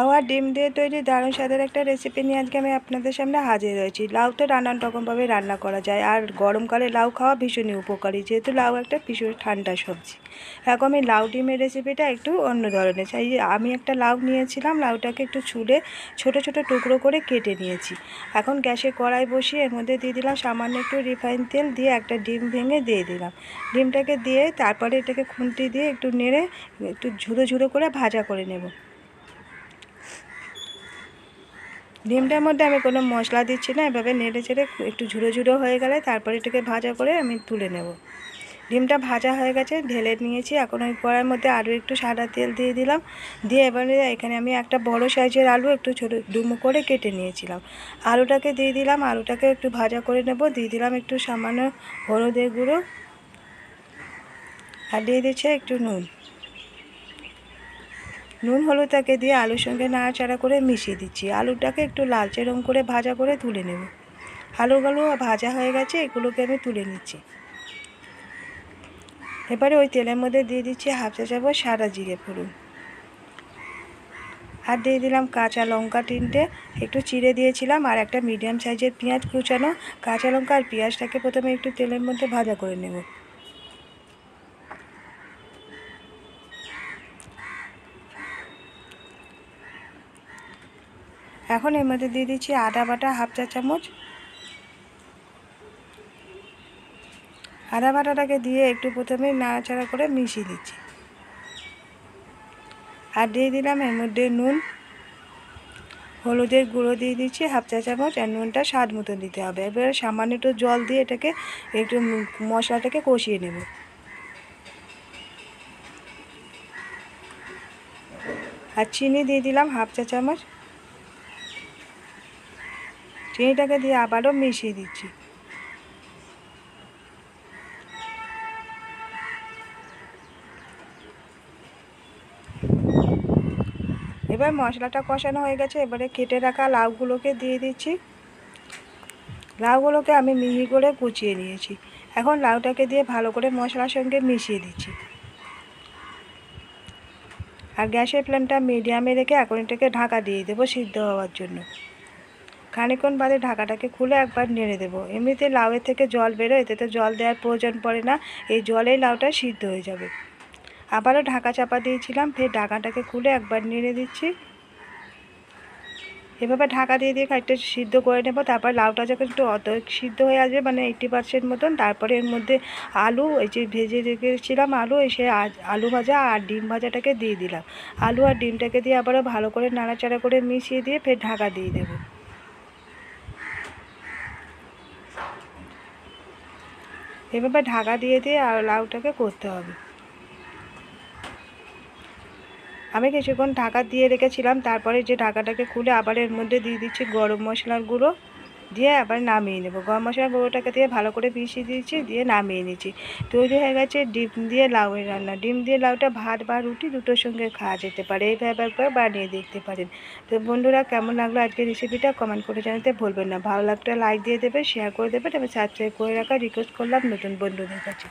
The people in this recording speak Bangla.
লাউ আর ডিম দিয়ে তৈরি দারুণ স্বাদের একটা রেসিপি নিয়ে আজকে আমি আপনাদের সামনে হাজির হয়েছি। লাউ তো নানান রকমভাবে রান্না করা যায়, আর গরমকালে লাউ খাওয়া ভীষণই উপকারী, যেহেতু লাউ একটা ভীষণ ঠান্ডা সবজি। এখন আমি লাউ ডিমের রেসিপিটা একটু অন্য ধরনের চাই। আমি একটা লাউ নিয়েছিলাম, লাউটাকে একটু ছুলে ছোট ছোট টুকরো করে কেটে নিয়েছি। এখন গ্যাসে কড়াই বসিয়ে এর মধ্যে দিয়ে দিলাম সামান্য একটু রিফাইন তেল, দিয়ে একটা ডিম ভেঙে দিয়ে দিলাম। ডিমটাকে দিয়ে তারপরে এটাকে খুন্তি দিয়ে একটু নেড়ে একটু ঝুরো ঝুরো করে ভাজা করে নেব। ডিমটার মধ্যে আমি কোনো মশলা দিচ্ছি না, এভাবে নেড়ে চেড়ে একটু ঝুরো ঝুরো হয়ে গেলে তারপরে এটাকে ভাজা করে আমি তুলে নেব। ডিমটা ভাজা হয়ে গেছে, ঢেলে নিয়েছি। এখন ওই কড়াইয়ের মধ্যে আরও একটু সাদা তেল দিয়ে দিলাম। দিয়ে এবারে এখানে আমি একটা বড় সাইজের আলু একটু ছোটো ডুমো করে কেটে নিয়েছিলাম, আলুটাকে দিয়ে দিলাম। আলুটাকে একটু ভাজা করে নেব। দিয়ে দিলাম একটু সামান্য হলুদের গুঁড়ো, আর দিয়ে দিচ্ছে একটু নুন হলুদটাকে দিয়ে আলুর সঙ্গে নাড়াচাড়া করে মিশিয়ে দিচ্ছি। আলুটাকে একটু লালচে রঙ করে ভাজা করে তুলে নেব। আলুগুলো ভাজা হয়ে গেছে, এগুলোকে আমি তুলে নিচ্ছি। এবারে ওই তেলের মধ্যে দিয়ে দিচ্ছি হাফ চা চামচ সাদা জিরে ফোড়ন, আর দিয়ে দিলাম কাঁচা লঙ্কা তিনটে একটু চিড়ে দিয়েছিলাম, আর একটা মিডিয়াম সাইজের পেঁয়াজ কুচানো। কাঁচা লঙ্কা আর পেঁয়াজটাকে প্রথমে একটু তেলের মধ্যে ভাজা করে নেব। এখন এর মধ্যে দিয়ে দিচ্ছি আদা বাটা হাফ চা চামচ। আদা বাটাটাকে দিয়ে একটু প্রথমে নাড়াচাড়া করে মিশিয়ে দিচ্ছি, আর দিয়ে দিলাম এর মধ্যে নুন, হলুদের গুঁড়ো দিয়ে দিচ্ছি হাফ চা চামচ, আর নুনটা স্বাদ মতো দিতে হবে। এবারে সামান্য একটু জল দিয়ে এটাকে একটু মশলাটাকে কষিয়ে নেব। আর চিনি দিয়ে দিলাম হাফ চা চামচ। চিনিটাকে দিয়ে আবারও মিশিয়ে দিচ্ছি। এবার মশলাটা কষানো হয়ে গেছে, এবারে কেটে রাখা লাউগুলোকে দিয়ে দিচ্ছি। লাউগুলোকে আমি মিহি করে কুচিয়ে নিয়েছি। এখন লাউটাকে দিয়ে ভালো করে মশলার সঙ্গে মিশিয়ে দিচ্ছি, আর গ্যাসের ফ্লেমটা মিডিয়ামে রেখে এখন এটাকে ঢাকা দিয়ে দেবো সিদ্ধ হওয়ার জন্য। খানিকক্ষণ বাদে ঢাকাটাকে খুলে একবার নেড়ে দেবো। এমনিতে লাউয়ের থেকে জল বেরোয়, এতে তো জল দেওয়ার প্রয়োজন পড়ে না, এই জলেই লাউটা সিদ্ধ হয়ে যাবে। আবারও ঢাকা চাপা দিয়েছিলাম, ফের ঢাকাটাকে খুলে একবার নেড়ে দিচ্ছি। এভাবে ঢাকা দিয়ে দিয়ে খানিকটা সিদ্ধ করে নেব। তারপর লাউটা যখন একটু সিদ্ধ হয়ে আসবে, মানে 80% মতন, তারপরে এর মধ্যে আলু, এই যে ভেজে রেখেছিলাম আলু, সে আলু ভাজা আর ডিম ভাজাটাকে দিয়ে দিলাম। আলু আর ডিমটাকে দিয়ে আবারও ভালো করে নাড়াচাড়া করে মিশিয়ে দিয়ে ফের ঢাকা দিয়ে দেবো। এভাবে ঢাকা দিয়ে দিয়ে আর লাউটাকে করতে হবে। আমি কিছুক্ষণ ঢাকা দিয়ে রেখেছিলাম, তারপরে যে ঢাকাটাকে খুলে আবার এর মধ্যে দিয়ে দিচ্ছি গরম মশলার গুঁড়ো, দিয়ে আবার নামিয়ে নেব। গরম মশলার গুঁড়োটাকে দিয়ে ভালো করে মিশিয়ে দিয়েছি, দিয়ে নামিয়ে নিচ্ছি। তৈরি হয়ে গেছে ডিম দিয়ে লাউয়ের রান্না। ডিম দিয়ে লাউটা ভাত বা রুটি দুটোর সঙ্গে খাওয়া যেতে পারে, এইভাবে একবার বানিয়ে দেখতে পারেন। তো বন্ধুরা, কেমন লাগলো আজকের রেসিপিটা কমেন্ট করে জানাতে ভুলবেন না। ভালো লাগলে লাইক দিয়ে দেবে, শেয়ার করে দেবেন, তবে সাবস্ক্রাইব করে রাখার রিকোয়েস্ট করলাম নতুন বন্ধুদের কাছে।